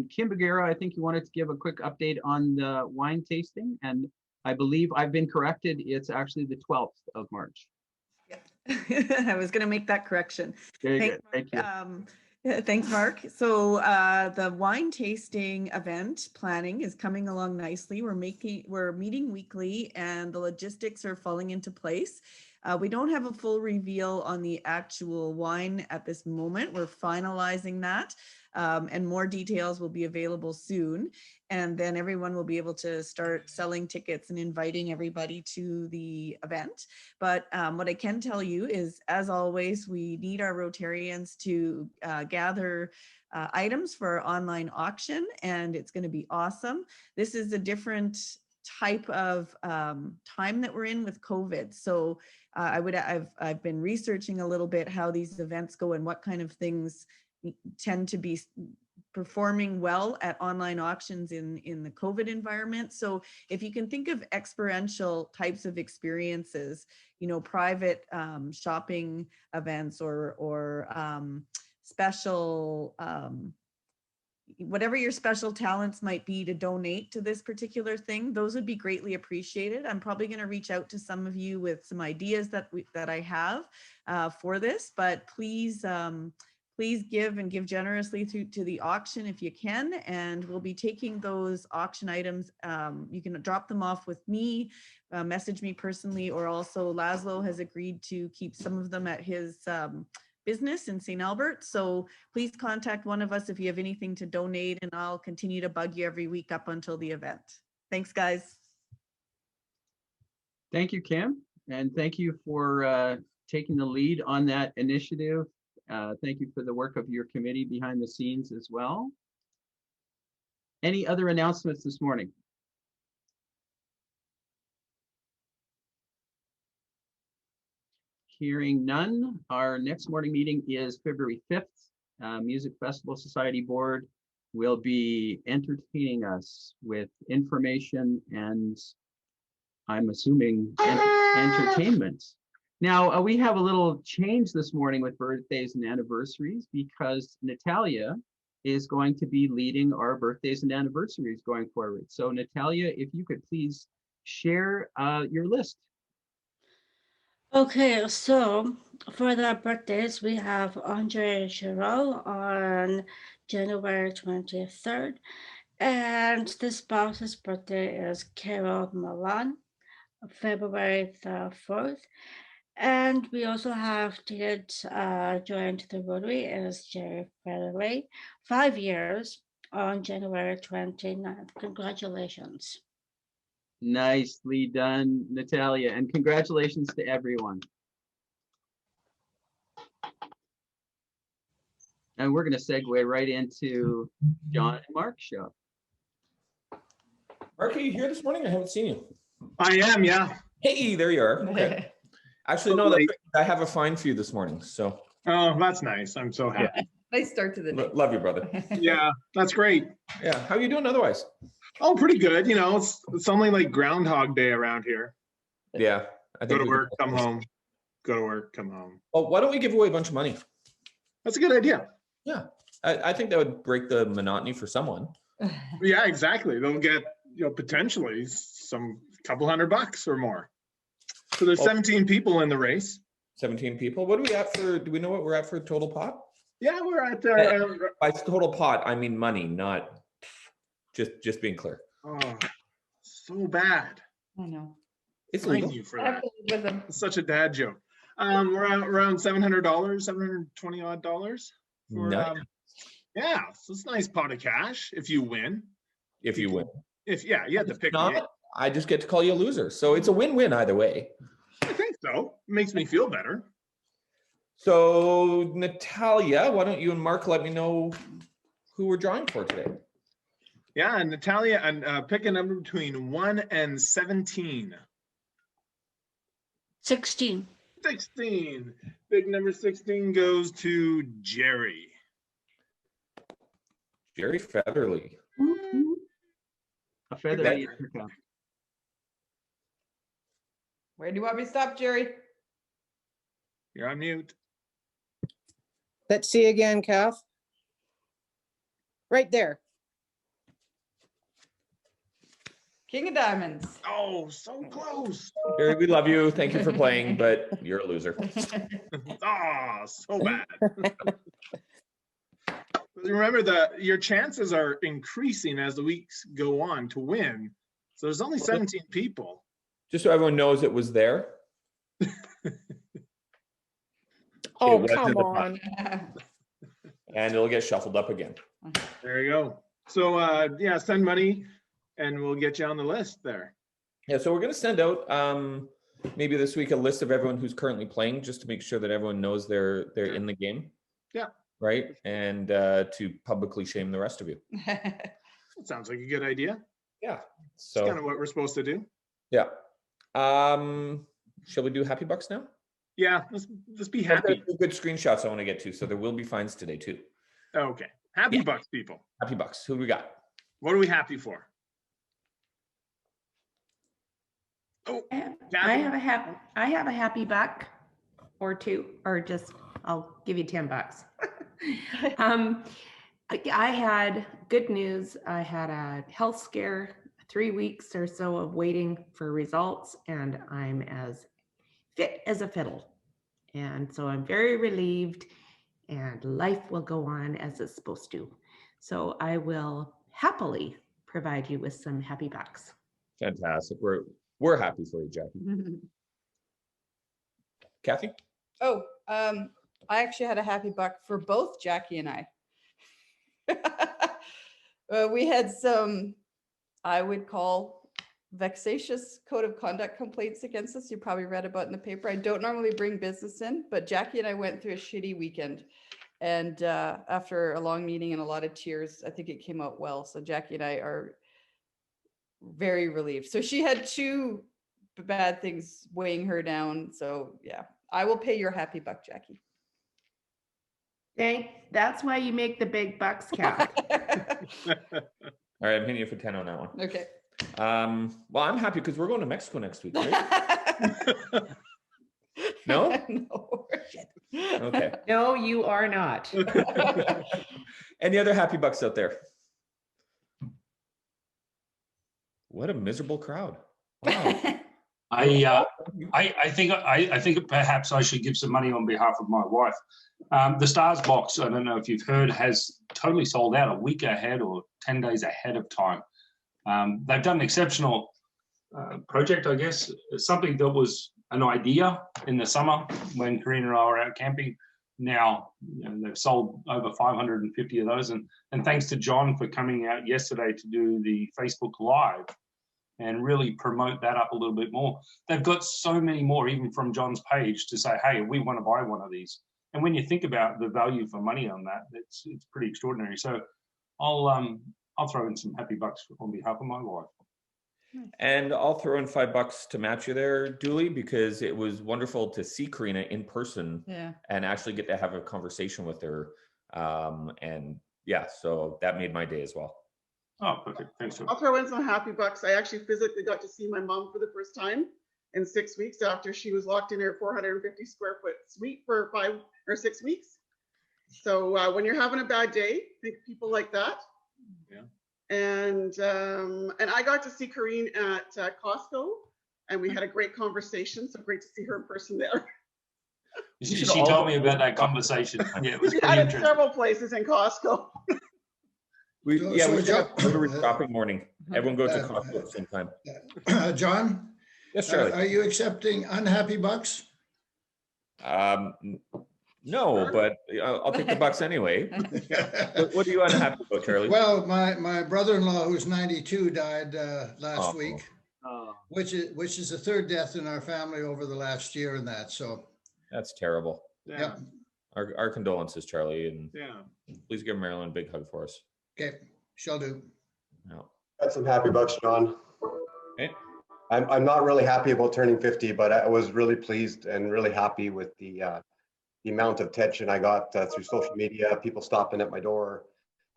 Kim Bagheera, I think you wanted to give a quick update on the wine tasting, and I believe I've been corrected. It's actually the 12th of March. Yeah. I was going to make that correction. Very good. Thank you. Yeah, thanks, Mark. So the wine tasting event planning is coming along nicely. We're meeting weekly, and the logistics are falling into place. We don't have a full reveal on the actual wine at this moment. We're finalizing that, and more details will be available soon. And then everyone will be able to start selling tickets and inviting everybody to the event. But what I can tell you is, as always, we need our Rotarians to gather items for our online auction, and it's going to be awesome. This is a different type of time that we're in with COVID. So I've been researching a little bit how these events go and what kind of things tend to be performing well at online auctions in the COVID environment. So if you can think of experiential types of experiences, you know, private shopping events or special, whatever your special talents might be to donate to this particular thing, those would be greatly appreciated. I'm probably going to reach out to some of you with some ideas that I have for this, but please, please give and give generously to the auction if you can, and we'll be taking those auction items. You can drop them off with me, message me personally, or also Laszlo has agreed to keep some of them at his business in St. Albert. So please contact one of us if you have anything to donate, and I'll continue to bug you every week up until the event. Thanks, guys. Thank you, Kim, and thank you for taking the lead on that initiative. Thank you for the work of your committee behind the scenes as well. Any other announcements this morning? Hearing none, our next morning meeting is February 5th. Music Festival Society Board will be entertaining us with information and, I'm assuming, entertainment. Now, we have a little change this morning with birthdays and anniversaries, because Natalia is going to be leading our birthdays and anniversaries going forward. So Natalia, if you could please share your list. Okay, so for the birthdays, we have Andre Giroux on January 23rd. And this spouse's birthday is Carol Milan, February the 4th. And we also have dated joined the Rotary as Jerry Federley, 5 years on January 29th. Congratulations. Nicely done, Natalia, and congratulations to everyone. And we're going to segue right into John and Mark's show. Mark, are you here this morning? I haven't seen you. I am, yeah. Hey, there you are. Okay. Actually, no, I have a fine for you this morning. So. Oh, that's nice. I'm so happy. Yeah. Nice start to the day. Love you, brother. Yeah, that's great. Yeah. How are you doing otherwise? Oh, pretty good. You know, it's only like Groundhog Day around here. Yeah. Go to work, come home. Go to work, come home. Well, why don't we give away a bunch of money? That's a good idea. Yeah. I think that would break the monotony for someone. Yeah, exactly. They'll get, you know, potentially some couple $100 or more. So there's 17 people in the race. 17 people. What are we at for? Do we know what we're at for total pot? Yeah, we're at by total pot, I mean money, not just being clear. Oh, so bad. I know. It's legal. You for that. It's such a dad joke. We're at around $700, $720 odd dollars. For, nice. Yeah, so it's a nice pot of cash if you win. If you win. You have to pick me. I just get to call you a loser. So it's a win-win either way. I think so. It makes me feel better. So Natalia, why don't you and Mark let me know who we're drawing for today? Yeah, and Natalia, and pick a number between 1 and 17. 16. 16. Big number 16 goes to Jerry. Jerry Federley. A feather. Where do you want me to stop, Jerry? You're on mute. Let's see again, Kath. Right there. King of diamonds. Oh, so close. Jerry, we love you. Thank you for playing, but you're a loser. Oh, so bad. But remember that your chances are increasing as the weeks go on to win. So there's only 17 people. Just so everyone knows it was there. Oh, was in come the on. And it'll get shuffled up again. There you go. So yeah, send money and we'll get you on the list there. Yeah, so we're going to send out maybe this week a list of everyone who's currently playing, just to make sure that everyone knows they're in the game. Yeah. Right, and to publicly shame the rest of you. That sounds like a good idea. Yeah. So it's kind of what we're supposed to do. Yeah. Shall we do happy bucks now? Yeah, let's be happy. Good screenshots I want to get to, so there will be fines today too. Okay. Happy bucks, people. Happy bucks. Who do we got? What are we happy for? Oh, I have a happy buck or two, or just I'll give you $10. I had good news. I had a health scare, 3 weeks or so of waiting for results, and I'm as fit as a fiddle. And so I'm very relieved, and life will go on as it's supposed to. So I will happily provide you with some happy bucks. Fantastic. We're happy for you, Jackie. Kathy? Oh, I actually had a happy buck for both Jackie and I. We had some, I would call, vexatious code of conduct complaints against us. You probably read about in the paper. I don't normally bring business in, but Jackie and I went through a shitty weekend. And after a long meeting and a lot of tears, I think it came out well. So Jackie and I are very relieved. So she had 2 bad things weighing her down. So yeah, I will pay your happy buck, Jackie. That's why you make the big bucks count. All right, I'm hitting you for 10 on that one. Okay. Well, I'm happy because we're going to Mexico next week, right? No? No. Okay. No, you are not. Any other happy bucks out there? What a miserable crowd. Wow. I think perhaps I should give some money on behalf of my wife. The Stars box, I don't know if you've heard, has totally sold out a week ahead or 10 days ahead of time. They've done an exceptional project, I guess. It's something that was an idea in the summer when Karina and I were out camping. Now they've sold over 550 of those. And thanks to John for coming out yesterday to do the Facebook Live and really promote that up a little bit more. They've got so many more, even from John's page, to say, hey, we want to buy one of these. And when you think about the value for money on that, it's pretty extraordinary. So I'll throw in some happy bucks on behalf of my wife. And I'll throw in $5 to match you there, Dooley, because it was wonderful to see Karina in person and actually get to have a conversation with her. And yeah, so that made my day as well. Oh, perfect. Thanks. I'll throw in some happy bucks. I actually physically got to see my mom for the first time in 6 weeks after she was locked in her 450 square foot suite for 5 or 6 weeks. So when you're having a bad day, think of people like that. Yeah. And I got to see Karine at Costco, and we had a great conversation. So great to see her in person there. She told me about that conversation. Yeah, it was we pretty had it interesting. several places in Costco. We should have a shopping morning. Everyone goes to Costco at the same time. John? Yes, Charlie. Are you accepting unhappy bucks? No, but I'll take the bucks anyway. What are you unhappy about, Charlie? Well, my brother-in-law, who's 92, died last week, which is the 3rd death in our family over the last year and that. So that's terrible. Yeah. Our condolences, Charlie, and yeah, please give Marilyn a big hug for us. Okay, shall do. No. Got some happy bucks, John. Okay. I'm not really happy about turning 50, but I was really pleased and really happy with the amount of attention I got through social media, people stopping at my door,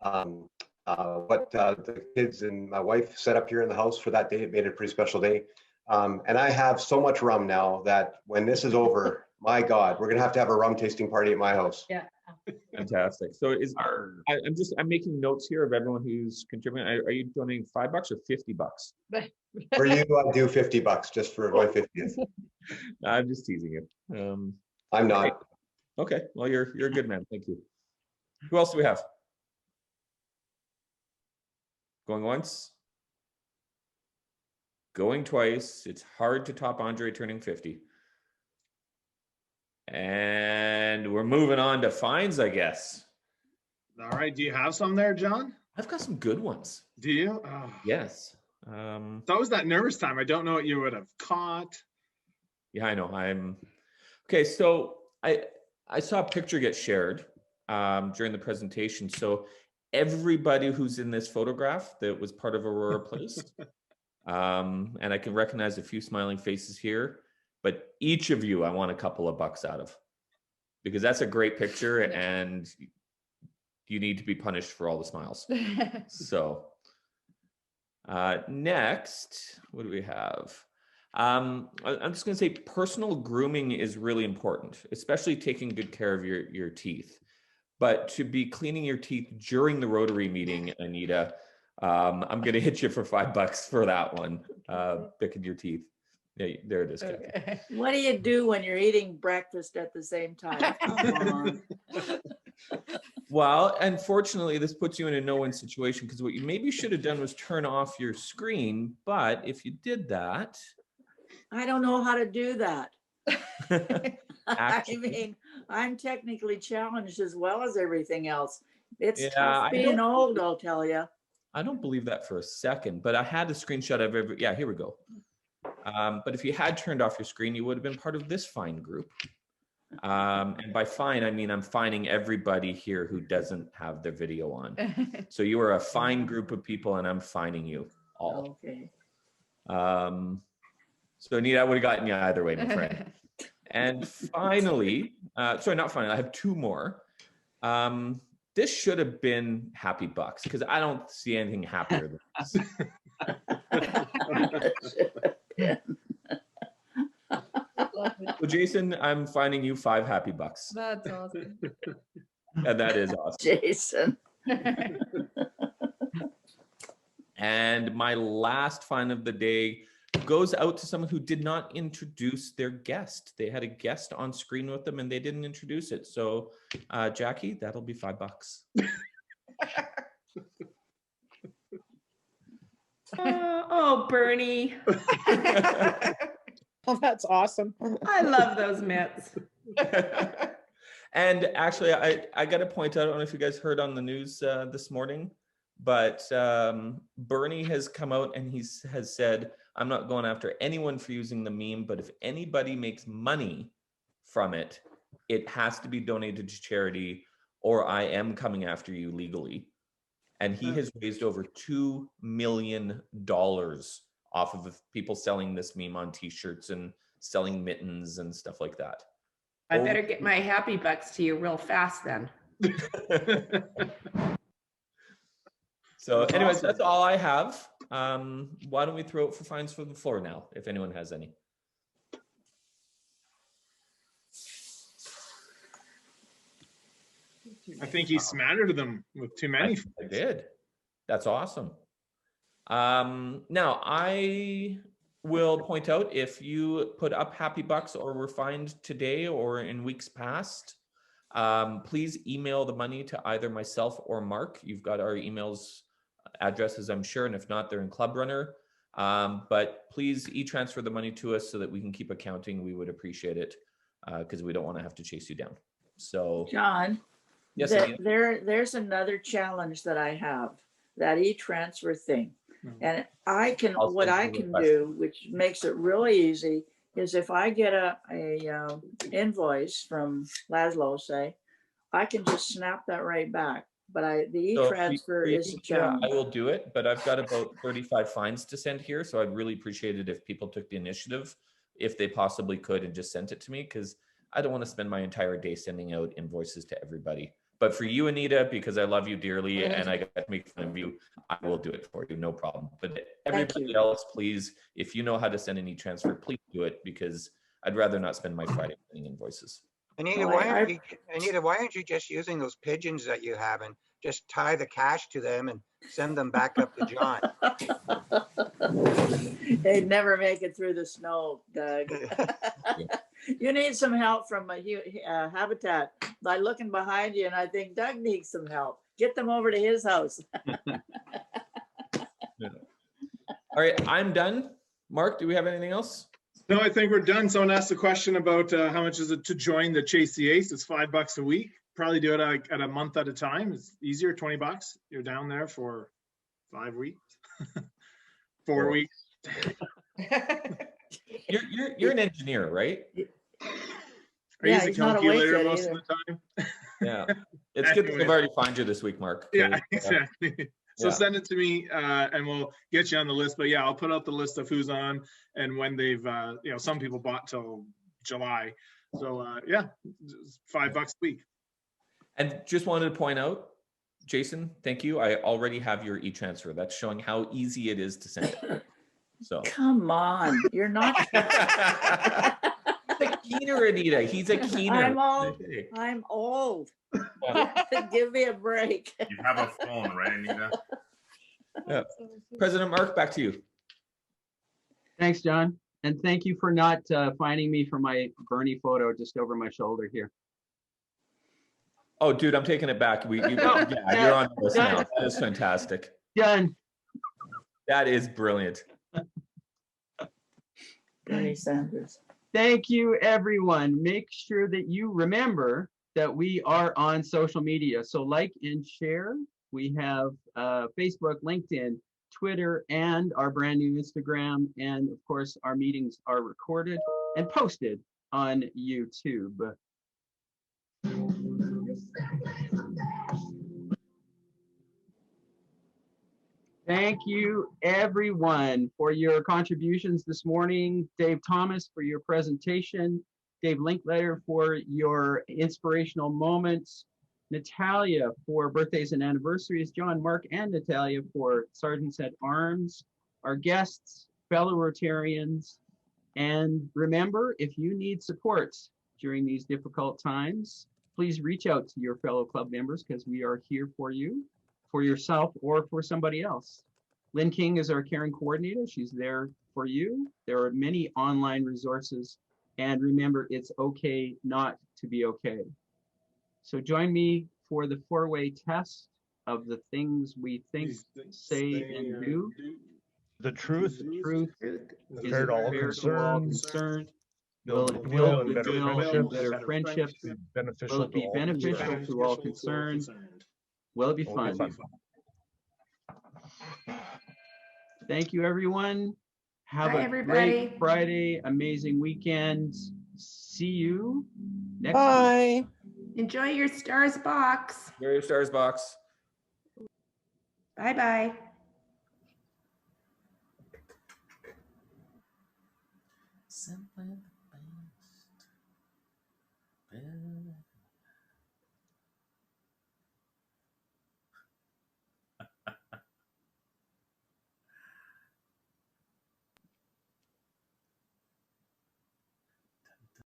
what the kids and my wife set up here in the house for that day. It made it a pretty special day. And I have so much rum now that when this is over, my God, we're gonna have to have a rum tasting party at my house. Yeah. Fantastic. So I'm making notes here of everyone who's contributing. Are you donating $5 or $50? For you, I do $50 just for my 50th. I'm just teasing you. I'm not. Okay. Well, you're a good man. Thank you. Who else do we have? Going once. Going twice. It's hard to top Andre turning 50. And we're moving on to fines, I guess. All right. Do you have some there, John? I've got some good ones. Do you? Oh. Yes. That was that nervous time. I don't know what you would have caught. Yeah, I know. Okay. So I saw a picture get shared during the presentation. So everybody who's in this photograph that was part of Aurora Place, and I can recognize a few smiling faces here, but each of you, I want a couple of bucks out of, because that's a great picture and you need to be punished for all the smiles. So next, what do we have? I'm just going to say personal grooming is really important, especially taking good care of your teeth. But to be cleaning your teeth during the Rotary meeting, Anita, I'm going to hit you for $5 for that one. Picking your teeth. Yeah, there it is. Okay. What do you do when you're eating breakfast at the same time? Come on. Well, unfortunately, this puts you in a no-win situation, because what you maybe should have done was turn off your screen. But if you did that, I don't know how to do that. I mean, I'm technically challenged as well as everything else. It's tough being old, I'll tell you. I don't believe that for a second, but I had a screenshot of every, yeah, here we go. But if you had turned off your screen, you would have been part of this fine group. And by fine, I mean I'm fining everybody here who doesn't have their video on. So you are a fine group of people, and I'm fining you all. Okay. So Anita, I would have gotten you either way, my friend. And finally, sorry, not finally, I have two more. This should have been happy bucks, because I don't see anything happier than this. So Jason, I'm finding you 5 happy bucks. That's awesome. And that is awesome. Jason. And my last fine of the day goes out to someone who did not introduce their guest. They had a guest on screen with them and they didn't introduce it. So Jackie, that'll be $5. Oh, Bernie. Oh, that's awesome. I love those mitts. And actually, I got to point out, I don't know if you guys heard on the news this morning, but Bernie has come out and has said, I'm not going after anyone for using the meme, but if anybody makes money from it, it has to be donated to charity, or I am coming after you legally. And he has raised over $2 million off of people selling this meme on t-shirts and selling mittens and stuff like that. I better get my happy bucks to you real fast then. So anyways, that's all I have. Why don't we throw it for fines from the floor now, if anyone has any. I think he smattered them with too many. I did. That's awesome. Now I will point out, if you put up happy bucks or were fined today or in weeks past, please email the money to either myself or Mark. You've got our emails addresses, I'm sure, and if not, they're in Club Runner. But please e-transfer the money to us so that we can keep accounting. We would appreciate it, because we don't want to have to chase you down. So John, yes, there's another challenge that I have, that e-transfer thing. And what I can do, which makes it really easy, is if I get a invoice from Laszlo, say, I can just snap that right back. But the e-transfer is a challenge. I will do it, but I've got about 35 fines to send here, so I'd really appreciate it if people took the initiative, if they possibly could, and just sent it to me, because I don't want to spend my entire day sending out invoices to everybody. But for you, Anita, because I love you dearly and I got to make fun of you, I will do it for you, no problem. But everybody else, please, if you know how to send an e-transfer, please do it, because I'd rather not spend my Friday sending invoices. Anita, why aren't you just using those pigeons that you have and just tie the cash to them and send them back up to John? They'd never make it through the snow, Doug. You need some help from Habitat. By looking behind you, and I think Doug needs some help. Get them over to his house. All right, I'm done. Mark, do we have anything else? No, I think we're done. Someone asked a question about how much is it to join the Chase the Ace. It's $5 a week. Probably do it at a month at a time. It's easier, 20 bucks. You're down there for 5 weeks, 4 weeks. You're an engineer, right? I use a calculator most of the time. Yeah, it's good that we've already found you this week, Mark. Yeah, exactly. So send it to me and we'll get you on the list. But yeah, I'll put out the list of who's on and when they've, some people bought till July. So yeah, $5 a week. And just wanted to point out, Jason, thank you. I already have your e-transfer. That's showing how easy it is to send it. So come on, you're not. He's a keener, Anita. He's a keener. I'm old. Give me a break. You have a phone, right, Anita? Yeah. President Mark, back to you. Thanks, John. And thank you for not finding me for my Bernie photo just over my shoulder here. Oh, dude, I'm taking it back. You're on the list now. That is fantastic. Done. That is brilliant. Bernie Sanders. Thank you, everyone. Make sure that you remember that we are on social media. So like and share. We have Facebook, LinkedIn, Twitter, and our brand new Instagram. And of course, our meetings are recorded and posted on YouTube. Thank you, everyone, for your contributions this morning. Dave Thomas for your presentation. Dave Linkletter for your inspirational moments. Natalia for birthdays and anniversaries. John, Mark, and Natalia for Sergeants at Arms. Our guests, fellow Rotarians. And remember, if you need support during these difficult times, please reach out to your fellow club members because we are here for you, for yourself, or for somebody else. Lynn King is our caring coordinator. She's there for you. There are many online resources. And remember, it's okay not to be okay. So join me for the 4-way test of the things we think, say, and do. The truth is fair to all concerned. Will it build goodwill and better friendships? Will it be beneficial to all concerned? Will it be fun? Thank you, everyone. Have a great Friday, amazing weekend. See you next week. Enjoy your Stars box. Enjoy your Stars box. Bye-bye. Simply